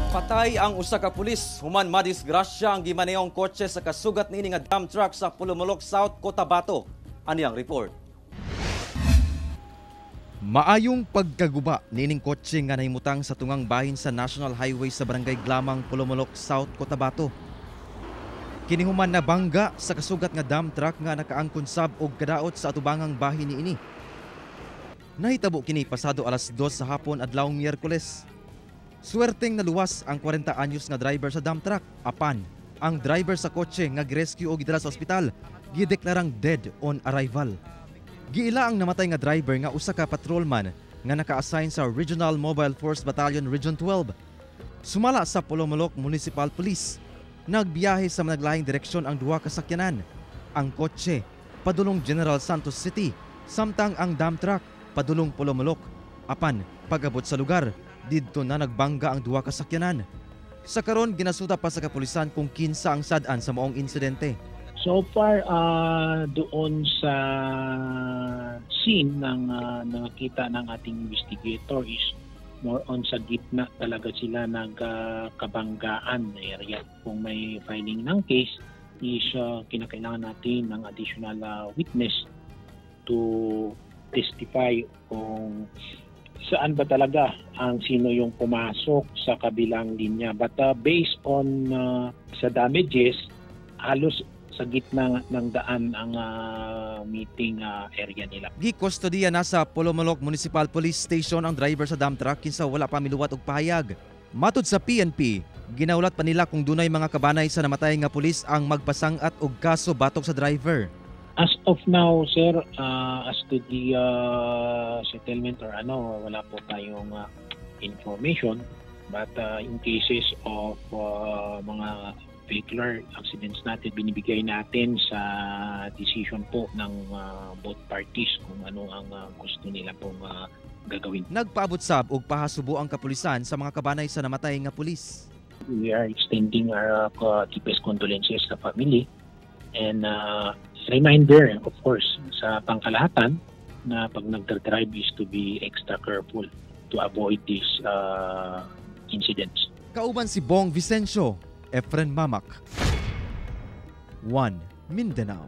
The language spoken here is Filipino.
Patay ang usa ka pulis human madisgrasya ang gimaneyong kotse sa kasugat niini nga dump truck sa Pulumulok South, Cotabato. Ani ang report. Maayong pagkaguba niining kotse nga nahimutang sa tungang bahin sa National Highway sa Barangay Glamang, Pulumulok South, Cotabato. Kini human na bangga sa kasugat nga dump truck nga nakaangkon sab og kadaot sa atubangang bahin niini. Nahitabo kini pasado alas 2 sa hapon adlawng Miyerkules. Swerteng naluwas ang 40 anyos nga driver sa dump truck. Apan, ang driver sa kotse nga girescue o gidala sa ospital, gideklarang dead on arrival. Giila ang namatay nga driver nga usa ka patrolman nga naka-assign sa Regional Mobile Force Battalion Region 12. Sumala sa Pulumulok Municipal Police. Nagbiyahe sa managlaing direksyon ang duha ka sakyanan. Ang kotse padulong General Santos City, samtang ang dump truck padulong Pulumulok. Apan, pag-abot sa lugar, didto na nagbangga ang duha ka sakyanan. Sa karon ginasuta pa sa kapulisan kung kinsa ang sad-an sa maong insidente. So far doon sa scene ng nakita ng ating investigator is more on sa gitna talaga sila nagkabanggaan na area. Kung may filing ng case is kinakailangan natin ng additional witness to testify kung saan ba talaga ang sino yung pumasok sa kabilang linya. But based on sa damages, halos sa gitna ng daan ang meeting area nila. Gikustodiya na sa Pulumulok Municipal Police Station ang driver sa dump truck kinsa wala pa miluwat og pahayag. Matud sa PNP, ginaulat pa nila kung dunay mga kabanay sa namatay nga pulis ang magpasangat og kaso batok sa driver. As of now, sir, as to the settlement or wala po tayong information. But in cases of mga vehicular accidents natin, binibigay natin sa decision po ng both parties kung ano ang gusto nila pong gagawin. Nagpaabot sab og pahasubo ang kapulisan sa mga kabanay sa namatay nga pulis. We are extending our deepest condolences sa family and reminder, of course, sa pangkalahatan na pag nagdadrive is to be extra careful to avoid these incidents. Kauban si Bong Vicencio, Efren Mamak, 1 Mindanao.